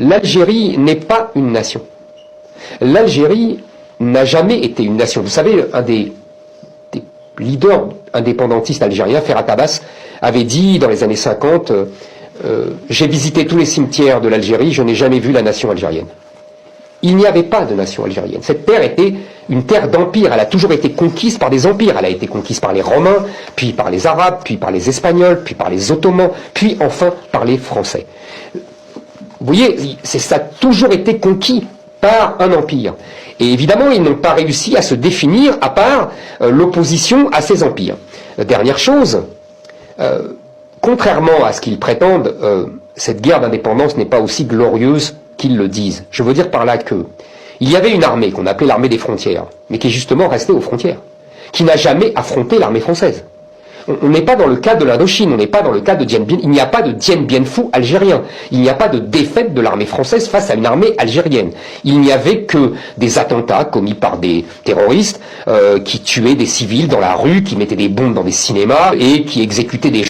l'Algérie n'est pas une nation. L'Algérie n'a jamais été une nation. Vous savez, un des leaders indépendantistes algériens, Ferhat Abbas, avait dit dans les années 50 j'ai visité tous les cimetières de l'Algérie, je n'ai jamais vu la nation algérienne. Il n'y avait pas de nation algérienne. Cette terre était une terre d'empire. Elle a toujours été conquise par des empires. Elle a été conquise par les Romains, puis par les Arabes, puis par les Espagnols, puis par les Ottomans, puis enfin par les Français. Vous voyez, ça a toujours été conquis par un empire. Et évidemment, ils n'ont pas réussi à se définir à part l'opposition à ces empires. Dernière chose, contrairement à ce qu'ils prétendent, cette guerre d'indépendance n'est pas aussi glorieuse qu'ils le disent. Je veux dire par là que il y avait une armée qu'on appelait l'armée des frontières, mais qui est justement restée aux frontières, qui n'a jamais affronté l'armée française. On n'est pas dans le cas de l'Indochine, on n'est pas dans le cas de Dien Bien, il n'y a pas de Dien Bien Phu algérien, il n'y a pas de défaite de l'armée française face à une armée algérienne. Il n'y avait que des attentats commis par des terroristes qui tuaient des civils dans la rue, qui mettaient des bombes dans des cinémas et qui exécutaient des